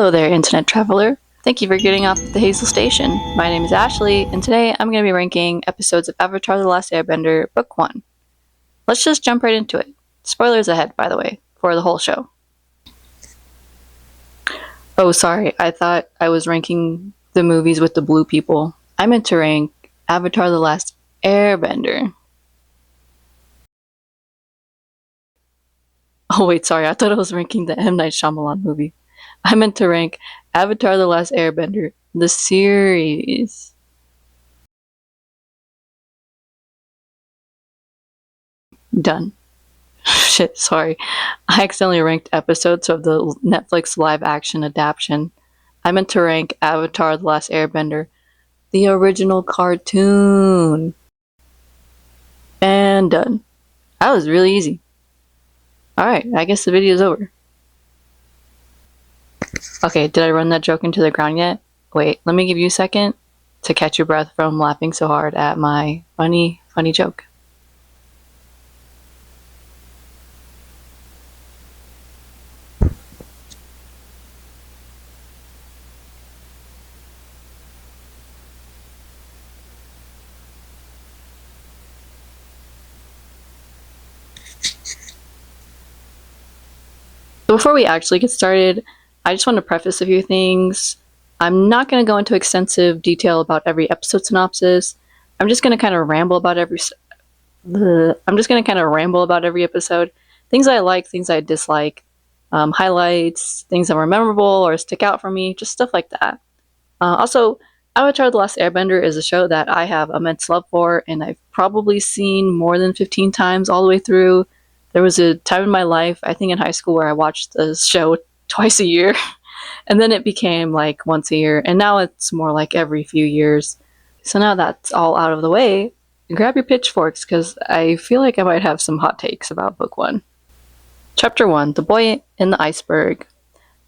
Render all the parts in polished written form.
Hello there, Internet Traveler. Thank you for getting off at the Hazel Station. My name is Ashley, and today I'm going to be ranking episodes of Avatar The Last Airbender, Book 1. Let's just jump right into it. Spoilers ahead, by the way, for the whole show. Oh, sorry, I thought I was ranking the movies with the blue people. I meant to rank Avatar The Last Airbender. Oh wait, sorry, I thought I was ranking the M. Night Shyamalan movie. I meant to rank Avatar The Last Airbender, the series. Done. Shit, sorry. I accidentally ranked episodes of the Netflix live action adaptation. I meant to rank Avatar The Last Airbender, the original cartoon. And done. That was really easy. Alright, I guess the video's over. Okay, did I run that joke into the ground yet? Wait, let me give you a second to catch your breath from laughing so hard at my funny joke. So before we actually get started, I just want to preface a few things. I'm not going to go into extensive detail about every episode synopsis. I'm just going to kind of ramble about every episode. Things I like, things I dislike, highlights, things that were memorable or stick out for me, just stuff like that. Also, Avatar The Last Airbender is a show that I have immense love for, and I've probably seen more than 15 times all the way through. There was a time in my life, I think in high school, where I watched the show twice a year, and then it became like once a year, and now it's more like every few years. So now that's all out of the way, grab your pitchforks, because I feel like I might have some hot takes about Book 1. Chapter 1, The Boy in the Iceberg.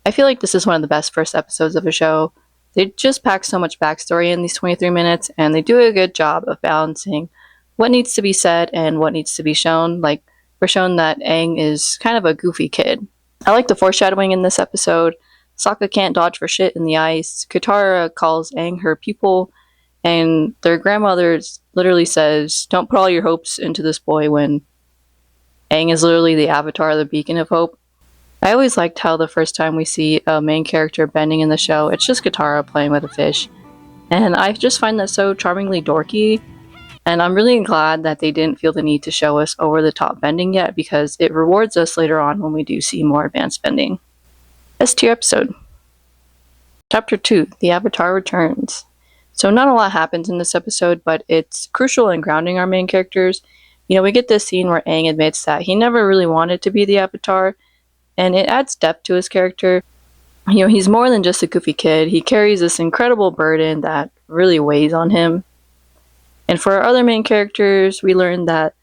I feel like this is one of the best first episodes of a show. They just pack so much backstory in these 23 minutes, and they do a good job of balancing what needs to be said and what needs to be shown. Like, we're shown that Aang is kind of a goofy kid. I like the foreshadowing in this episode. Sokka can't dodge for shit in the ice. Katara calls Aang her pupil, and their grandmother literally says, "Don't put all your hopes into this boy," when Aang is literally the avatar, the beacon of hope. I always liked how the first time we see a main character bending in the show, it's just Katara playing with a fish. And I just find that so charmingly dorky. And I'm really glad that they didn't feel the need to show us over-the-top bending yet, because it rewards us later on when we do see more advanced bending. S tier episode. Chapter 2, The Avatar Returns. So not a lot happens in this episode, but it's crucial in grounding our main characters. You know, we get this scene where Aang admits that he never really wanted to be the Avatar, and it adds depth to his character. You know, he's more than just a goofy kid. He carries this incredible burden that really weighs on him. And for our other main characters, we learned that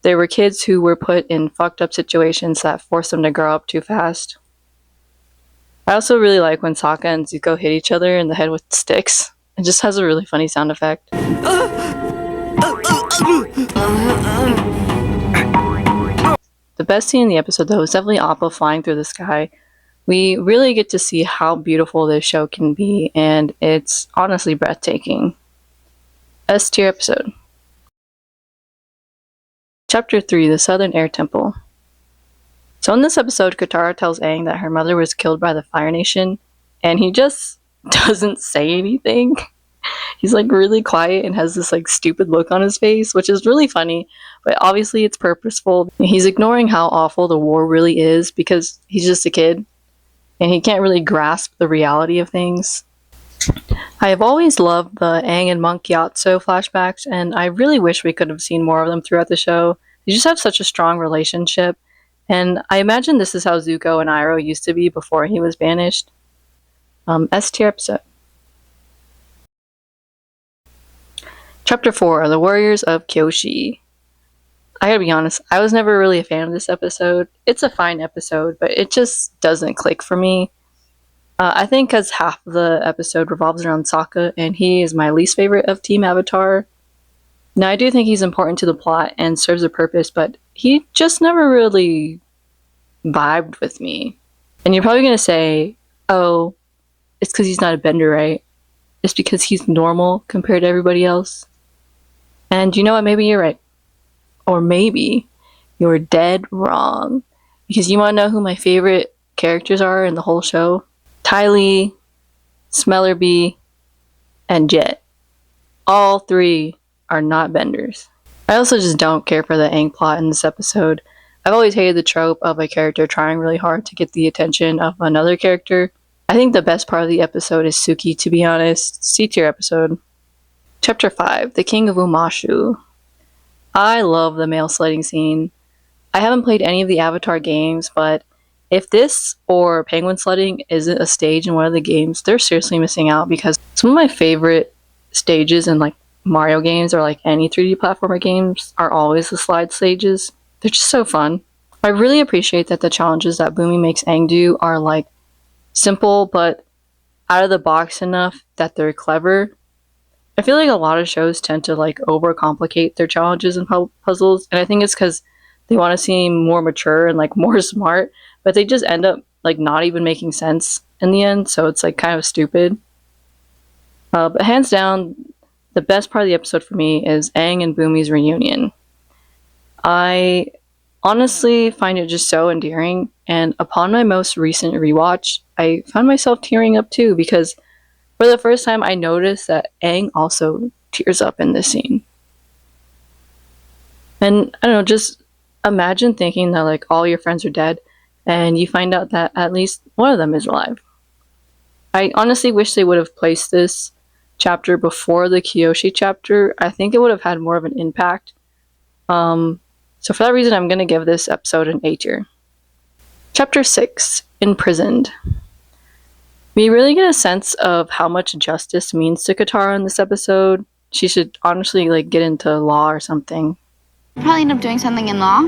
they were kids who were put in fucked up situations that forced them to grow up too fast. I also really like when Sokka and Zuko hit each other in the head with sticks. It just has a really funny sound effect. The best scene in the episode, though, is definitely Appa flying through the sky. We really get to see how beautiful this show can be, and it's honestly breathtaking. S tier episode. Chapter 3, The Southern Air Temple. So in this episode, Katara tells Aang that her mother was killed by the Fire Nation, and he just doesn't say anything. He's like really quiet and has this like stupid look on his face, which is really funny, but obviously it's purposeful. He's ignoring how awful the war really is because he's just a kid, and he can't really grasp the reality of things. I have always loved the Aang and Monk Gyatso flashbacks, and I really wish we could have seen more of them throughout the show. They just have such a strong relationship, and I imagine this is how Zuko and Iroh used to be before he was banished. S tier episode. Chapter 4, The Warriors of Kyoshi. I gotta be honest, I was never really a fan of this episode. It's a fine episode, but it just doesn't click for me. I think because half of the episode revolves around Sokka, and he is my least favorite of Team Avatar. Now, I do think he's important to the plot and serves a purpose, but he just never really vibed with me. And you're probably going to say, oh, it's because he's not a bender, right? It's because he's normal compared to everybody else. And you know what? Maybe you're right. Or maybe you're dead wrong. Because you want to know who my favorite characters are in the whole show? Tylee, Smellerbee, and Jet. All three are not benders. I also just don't care for the Aang plot in this episode. I've always hated the trope of a character trying really hard to get the attention of another character. I think the best part of the episode is Suki, to be honest. C tier episode. Chapter 5, The King of Umashu. I love the male sledding scene. I haven't played any of the Avatar games, but if this or penguin sledding isn't a stage in one of the games, they're seriously missing out, because some of my favorite stages in like Mario games or like any 3D platformer games are always the slide stages. They're just so fun. I really appreciate that the challenges that Boomy makes Aang do are like simple but out of the box enough that they're clever. I feel like a lot of shows tend to like overcomplicate their challenges and puzzles, and I think it's because they want to seem more mature and like more smart, but they just end up like not even making sense in the end, so it's like kind of stupid. But hands down, the best part of the episode for me is Aang and Boomy's reunion. I honestly find it just so endearing, and upon my most recent rewatch, I found myself tearing up too, because for the first time I noticed that Aang also tears up in this scene. And I don't know, just imagine thinking that like all your friends are dead and you find out that at least one of them is alive. I honestly wish they would have placed this chapter before the Kyoshi chapter. I think it would have had more of an impact. So for that reason, I'm going to give this episode an A tier. Chapter 6, Imprisoned. We really get a sense of how much justice means to Katara in this episode. She should honestly like get into law or something. Probably end up doing something in law.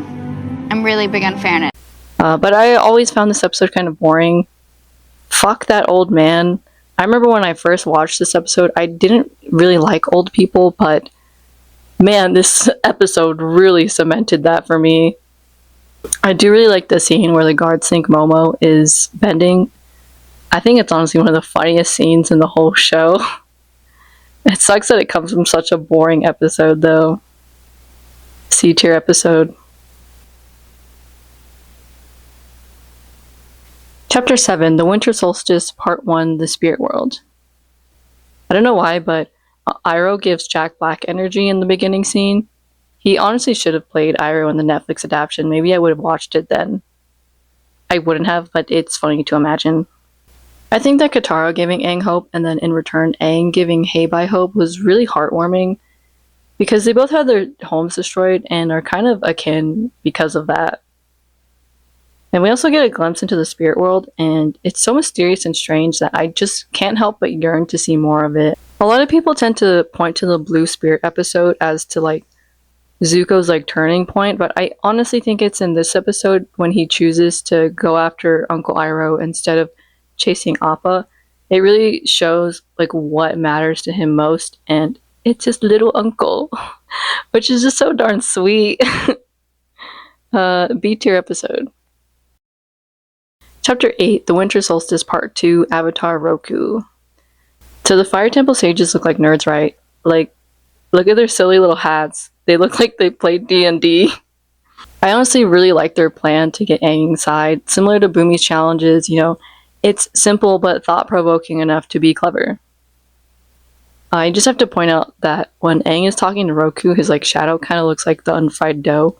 I'm really big on fairness. But I always found this episode kind of boring. Fuck that old man. I remember when I first watched this episode, I didn't really like old people, but man, this episode really cemented that for me. I do really like the scene where the guards think Momo is bending. I think it's honestly one of the funniest scenes in the whole show. It sucks that it comes from such a boring episode, though. C tier episode. Chapter 7, The Winter Solstice, Part 1, The Spirit World. I don't know why, but Iroh gives Jack Black energy in the beginning scene. He honestly should have played Iroh in the Netflix adaptation. Maybe I would have watched it then. I wouldn't have, but it's funny to imagine. I think that Katara giving Aang hope and then in return Aang giving Heibai hope was really heartwarming, because they both had their homes destroyed and are kind of akin because of that. And we also get a glimpse into the spirit world, and it's so mysterious and strange that I just can't help but yearn to see more of it. A lot of people tend to point to the Blue Spirit episode as to like Zuko's like turning point, but I honestly think it's in this episode when he chooses to go after Uncle Iroh instead of chasing Appa. It really shows like what matters to him most, and it's his little uncle, which is just so darn sweet. B tier episode. Chapter 8, The Winter Solstice Part 2, Avatar Roku. So the Fire Temple sages look like nerds, right? Like, look at their silly little hats. They look like they played D&D. I honestly really like their plan to get Aang inside. Similar to Boomy's challenges, you know, it's simple but thought-provoking enough to be clever. I just have to point out that when Aang is talking to Roku, his like shadow kind of looks like the unfried dough.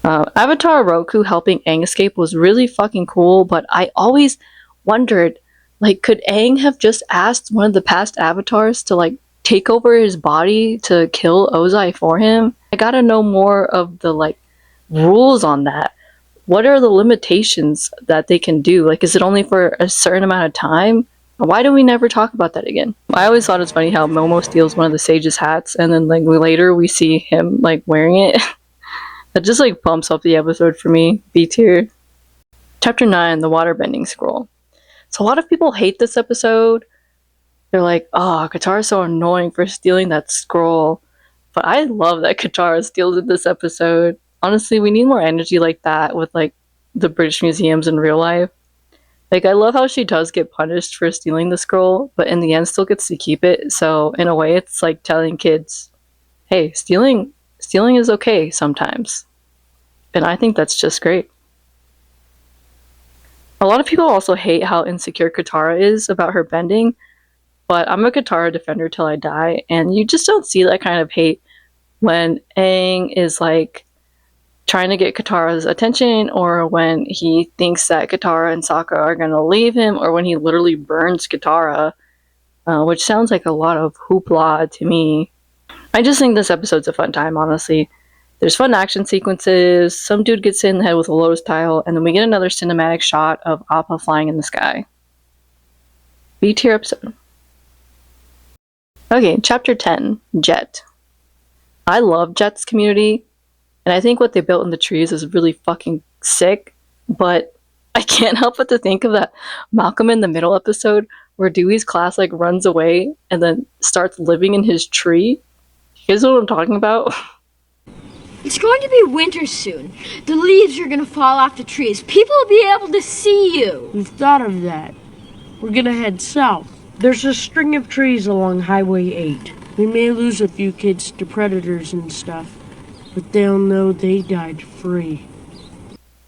Avatar Roku helping Aang escape was really fucking cool, but I always wondered, like, could Aang have just asked one of the past avatars to like take over his body to kill Ozai for him? I gotta know more of the like rules on that. What are the limitations that they can do? Like, is it only for a certain amount of time? Why do we never talk about that again? I always thought it's funny how Momo steals one of the sage's hats, and then like later we see him like wearing it. That just like bumps up the episode for me. B tier. Chapter 9, The Waterbending Scroll. So a lot of people hate this episode. They're like, oh, Katara's so annoying for stealing that scroll. But I love that Katara steals it this episode. Honestly, we need more energy like that with like the British museums in real life. Like, I love how she does get punished for stealing the scroll, but in the end still gets to keep it. So in a way, it's like telling kids, "Hey, stealing is okay sometimes," and I think that's just great. A lot of people also hate how insecure Katara is about her bending, but I'm a Katara defender till I die, and you just don't see that kind of hate when Aang is like trying to get Katara's attention, or when he thinks that Katara and Sokka are gonna leave him, or when he literally burns Katara, which sounds like a lot of hoopla to me. I just think this episode's a fun time, honestly. There's fun action sequences, some dude gets hit in the head with a lotus tile, and then we get another cinematic shot of Appa flying in the sky. B tier episode. Okay, chapter 10, Jet. I love Jet's community, and I think what they built in the trees is really fucking sick, but I can't help but to think of that Malcolm in the Middle episode where Dewey's class like runs away and then starts living in his tree. You guys know what I'm talking about? It's going to be winter soon. The leaves are going to fall off the trees. People will be able to see you. We've thought of that. We're gonna head south. There's a string of trees along Highway 8. We may lose a few kids to predators and stuff, but they'll know they died free.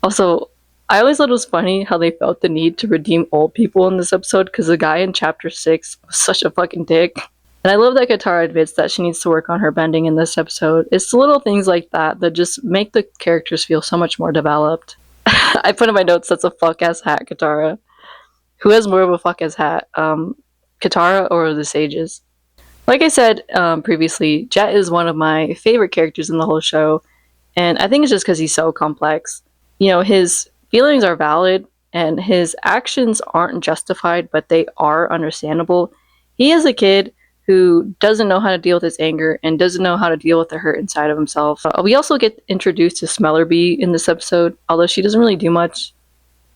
Also, I always thought it was funny how they felt the need to redeem old people in this episode because the guy in chapter 6 was such a fucking dick. And I love that Katara admits that she needs to work on her bending in this episode. It's the little things like that that just make the characters feel so much more developed. I put in my notes, that's a fuck-ass hat, Katara. Who has more of a fuck-ass hat? Katara or the Sages? Like I said previously, Jet is one of my favorite characters in the whole show, and I think it's just because he's so complex. You know, his feelings are valid, and his actions aren't justified, but they are understandable. He is a kid who doesn't know how to deal with his anger and doesn't know how to deal with the hurt inside of himself. We also get introduced to Smellerbee in this episode, although she doesn't really do much.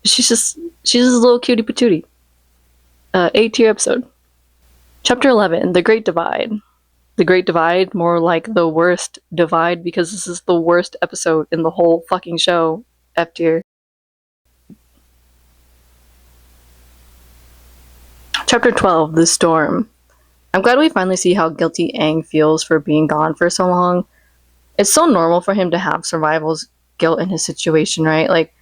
She's just a little cutie patootie. A tier episode. Chapter 11, The Great Divide. The Great Divide, more like the worst divide, because this is the worst episode in the whole fucking show. F tier. Chapter 12, The Storm. I'm glad we finally see how guilty Aang feels for being gone for so long. It's so normal for him to have survival's guilt in his situation, right? Like,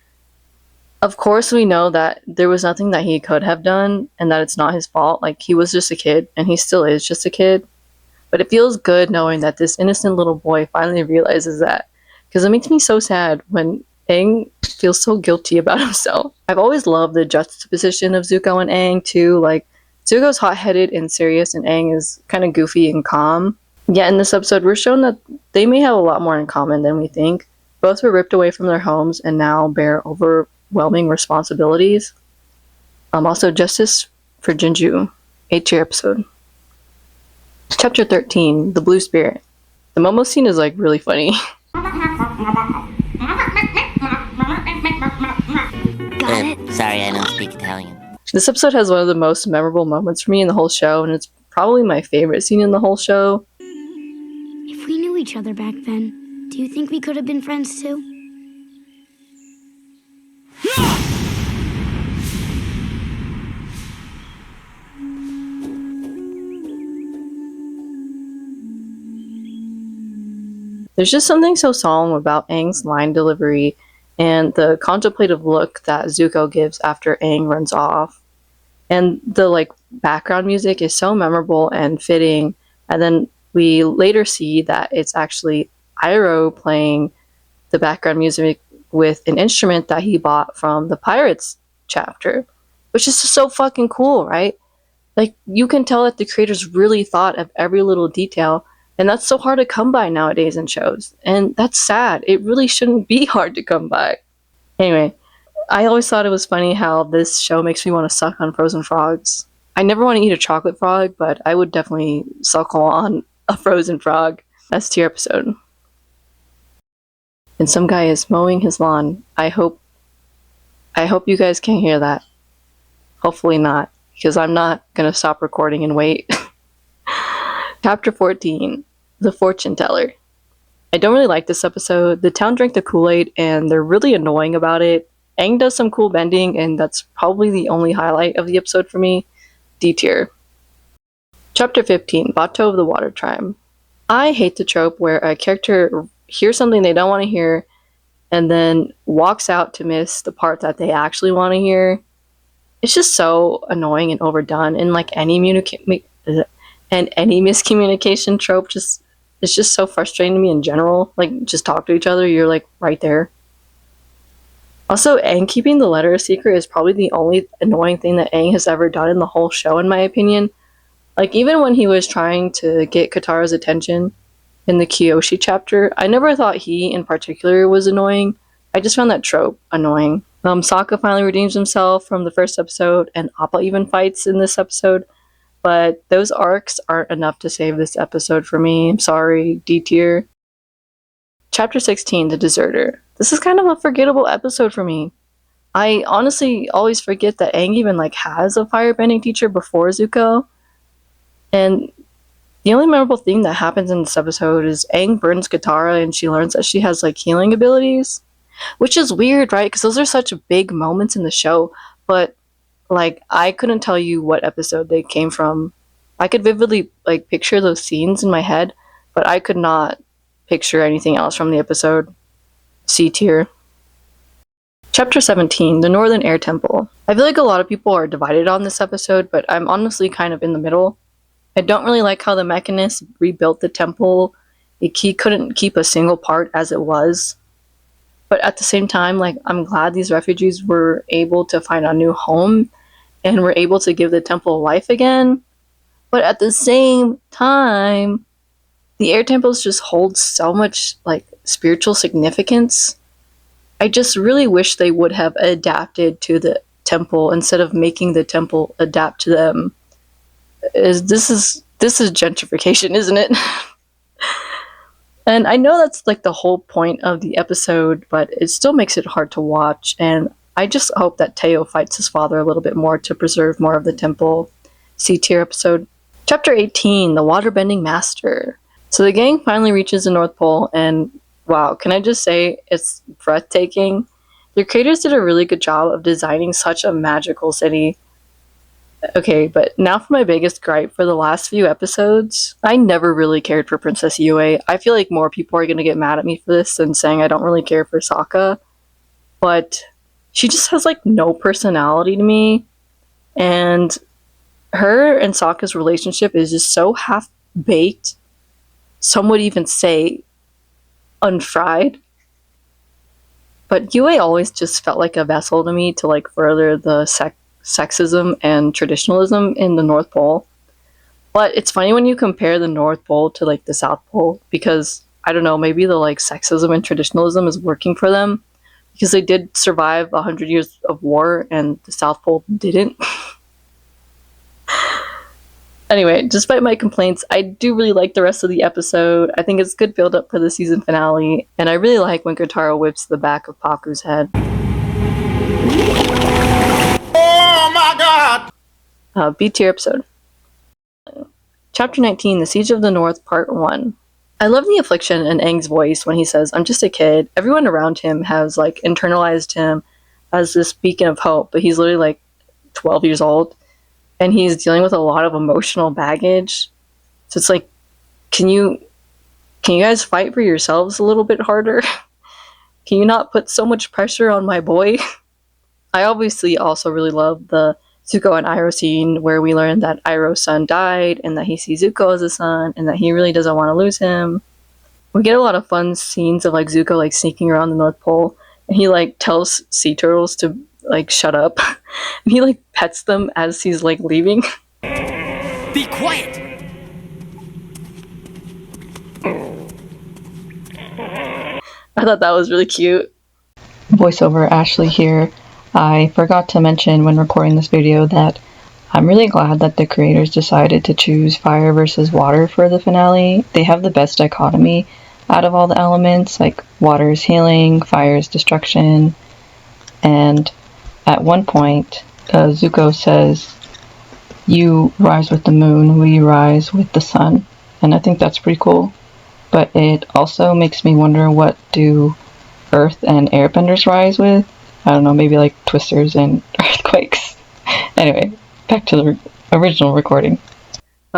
of course we know that there was nothing that he could have done and that it's not his fault. Like, he was just a kid, and he still is just a kid. But it feels good knowing that this innocent little boy finally realizes that. Because it makes me so sad when Aang feels so guilty about himself. I've always loved the juxtaposition of Zuko and Aang, too. Like, Zuko's hot-headed and serious, and Aang is kind of goofy and calm. Yet in this episode, we're shown that they may have a lot more in common than we think. Both were ripped away from their homes and now bear overwhelming responsibilities. Also, justice for Jinju. 8-tier episode. Chapter 13, The Blue Spirit. The Momo scene is like really funny. Got it? Sorry, I don't speak Italian. This episode has one of the most memorable moments for me in the whole show, and it's probably my favorite scene in the whole show. If we knew each other back then, do you think we could have been friends too? There's just something so solemn about Aang's line delivery and the contemplative look that Zuko gives after Aang runs off. And the like background music is so memorable and fitting. And then we later see that it's actually Iroh playing the background music with an instrument that he bought from the Pirates chapter, which is just so fucking cool, right? Like, you can tell that the creators really thought of every little detail, and that's so hard to come by nowadays in shows. And that's sad. It really shouldn't be hard to come by. Anyway, I always thought it was funny how this show makes me want to suck on frozen frogs. I never want to eat a chocolate frog, but I would definitely suckle on a frozen frog. S tier episode. And some guy is mowing his lawn. I hope you guys can hear that. Hopefully not, because I'm not gonna stop recording and wait. Chapter 14, The Fortune Teller. I don't really like this episode. The town drank the Kool-Aid, and they're really annoying about it. Aang does some cool bending, and that's probably the only highlight of the episode for me. D tier. Chapter 15, Bato of the Water Tribe. I hate the trope where a character hears something they don't want to hear and then walks out to miss the part that they actually want to hear. It's just so annoying and overdone, and like any miscommunication trope it's just so frustrating to me in general. Like, just talk to each other, you're like right there. Also, Aang keeping the letter a secret is probably the only annoying thing that Aang has ever done in the whole show, in my opinion. Like, even when he was trying to get Katara's attention in the Kyoshi chapter, I never thought he, in particular, was annoying. I just found that trope annoying. Sokka finally redeems himself from the first episode, and Appa even fights in this episode, but those arcs aren't enough to save this episode for me. I'm sorry, D tier. Chapter 16, The Deserter. This is kind of a forgettable episode for me. I honestly always forget that Aang even has a firebending teacher before Zuko. And the only memorable thing that happens in this episode is Aang burns Katara and she learns that she has healing abilities. Which is weird, right? Because those are such big moments in the show. But I couldn't tell you what episode they came from. I could vividly picture those scenes in my head, but I could not picture anything else from the episode. C tier. Chapter 17, The Northern Air Temple. I feel like a lot of people are divided on this episode, but I'm honestly kind of in the middle. I don't really like how the Mechanist rebuilt the temple. He couldn't keep a single part as it was. But at the same time, I'm glad these refugees were able to find a new home and were able to give the temple life again. But at the same time, the air temples just hold so much spiritual significance. I just really wish they would have adapted to the temple instead of making the temple adapt to them. This is gentrification, isn't it? And I know that's the whole point of the episode, but it still makes it hard to watch, and I just hope that Teo fights his father a little bit more to preserve more of the temple. C tier episode. Chapter 18, The Waterbending Master. So the gang finally reaches the North Pole, and wow, can I just say, it's breathtaking. Your creators did a really good job of designing such a magical city. Okay, but now for my biggest gripe for the last few episodes. I never really cared for Princess Yue. I feel like more people are going to get mad at me for this than saying I don't really care for Sokka. But she just has no personality to me. And her and Sokka's relationship is just so half-baked. Some would even say unfried. But Yue always just felt like a vessel to me to further the sexism and traditionalism in the North Pole. But it's funny when you compare the North Pole to the South Pole, because I don't know, maybe the sexism and traditionalism is working for them, because they did survive 100 years of war and the South Pole didn't. Anyway, despite my complaints, I do really like the rest of the episode. I think it's good build up for the season finale, and I really like when Kotaro whips the back of Paku's head. Oh my god! B tier episode. Chapter 19, The Siege of the North, Part 1. I love the affliction in Aang's voice when he says, "I'm just a kid." Everyone around him has internalized him as this beacon of hope, but he's literally 12 years old. And he's dealing with a lot of emotional baggage. So it's can you guys fight for yourselves a little bit harder? Can you not put so much pressure on my boy? I obviously also really love the Zuko and Iroh scene where we learn that Iroh's son died and that he sees Zuko as a son and that he really doesn't want to lose him. We get a lot of fun scenes of Zuko sneaking around the North Pole, and he tells sea turtles to shut up. And he pets them as he's leaving. Be quiet! I thought that was really cute. Voiceover Ashley here. I forgot to mention when recording this video that I'm really glad that the creators decided to choose fire versus water for the finale. They have the best dichotomy out of all the elements, water is healing, fire is destruction, and at one point, Zuko says, "You rise with the moon, we rise with the sun." And I think that's pretty cool. But it also makes me wonder, what do Earth and Airbenders rise with? I don't know, maybe like twisters and earthquakes. Anyway, back to the original recording.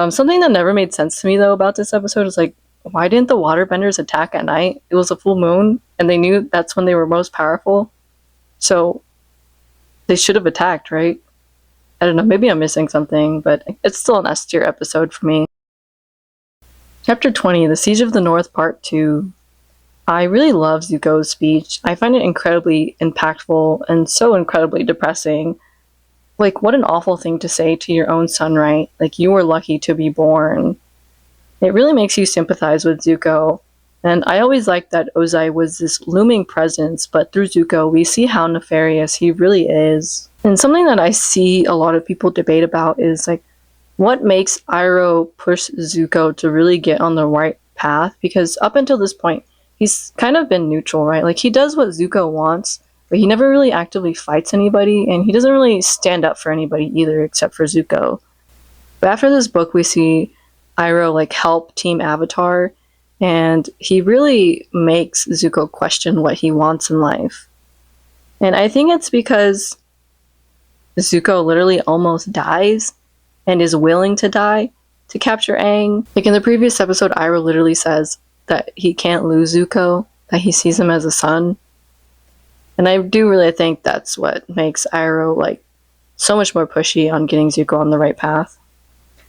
Something that never made sense to me though about this episode is like, why didn't the waterbenders attack at night? It was a full moon, and they knew that's when they were most powerful. So they should have attacked, right? I don't know, maybe I'm missing something, but it's still an S tier episode for me. Chapter 20, The Siege of the North, Part 2. I really love Zuko's speech. I find it incredibly impactful and so incredibly depressing. Like, what an awful thing to say to your own son, right? Like, you were lucky to be born. It really makes you sympathize with Zuko. And I always liked that Ozai was this looming presence, but through Zuko, we see how nefarious he really is. And something that I see a lot of people debate about is, like, what makes Iroh push Zuko to really get on the right path? Because up until this point, he's kind of been neutral, right? Like, he does what Zuko wants, but he never really actively fights anybody, and he doesn't really stand up for anybody either, except for Zuko. But after this book, we see Iroh, like, help Team Avatar, and he really makes Zuko question what he wants in life. And I think it's because Zuko literally almost dies, and is willing to die to capture Aang. Like in the previous episode, Iroh literally says that he can't lose Zuko, that he sees him as a son. And I do really think that's what makes Iroh like so much more pushy on getting Zuko on the right path.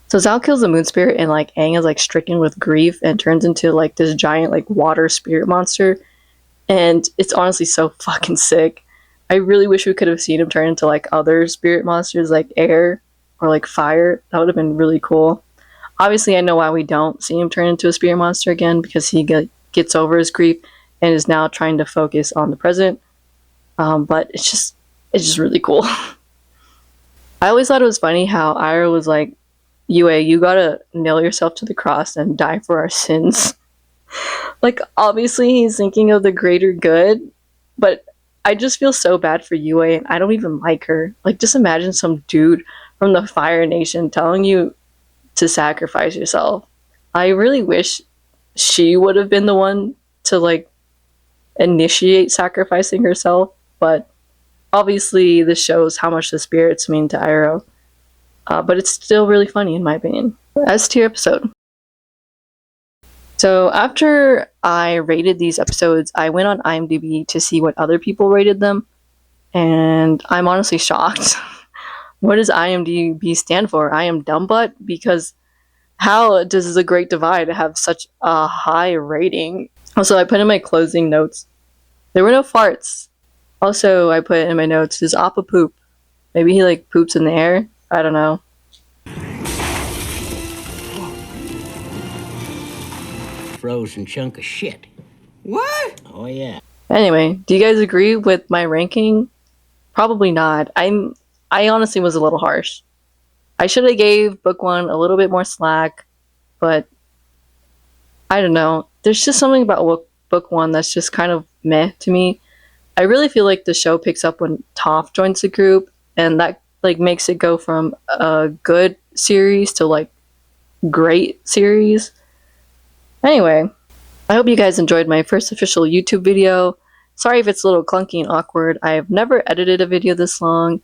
So Zhao kills the moon spirit, and like Aang is like stricken with grief and turns into like this giant like water spirit monster. And it's honestly so fucking sick. I really wish we could have seen him turn into like other spirit monsters like air or like fire. That would have been really cool. Obviously, I know why we don't see him turn into a spirit monster again, because he gets over his grief and is now trying to focus on the present. But it's just really cool. I always thought it was funny how Iroh was like, Yue, you gotta nail yourself to the cross and die for our sins. Like, obviously he's thinking of the greater good, but I just feel so bad for Yue, and I don't even like her. Like, just imagine some dude from the Fire Nation telling you to sacrifice yourself. I really wish she would have been the one to, like, initiate sacrificing herself, but obviously this shows how much the spirits mean to Iroh. But it's still really funny in my opinion. S tier episode. So after I rated these episodes, I went on IMDb to see what other people rated them, and I'm honestly shocked. What does IMDb stand for? I am dumb butt? Because how does The Great Divide have such a high rating? Also, I put in my closing notes, there were no farts. Also, I put in my notes, does Appa poop? Maybe he like poops in the air? I don't know. Frozen chunk of shit. What? Oh, yeah. Anyway, do you guys agree with my ranking? Probably not. I honestly was a little harsh. I should have gave book one a little bit more slack, but I don't know. There's just something about book one that's just kind of meh to me. I really feel like the show picks up when Toph joins the group, and that like makes it go from a good series to like great series. Anyway, I hope you guys enjoyed my first official YouTube video. Sorry if it's a little clunky and awkward. I've never edited a video this long,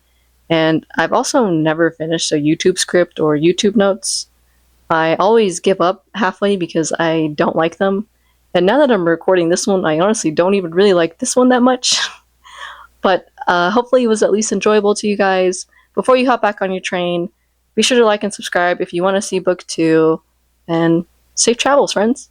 and I've also never finished a YouTube script or YouTube notes. I always give up halfway because I don't like them. And now that I'm recording this one, I honestly don't even really like this one that much. But hopefully it was at least enjoyable to you guys. Before you hop back on your train, be sure to like and subscribe if you want to see book 2. And safe travels, friends.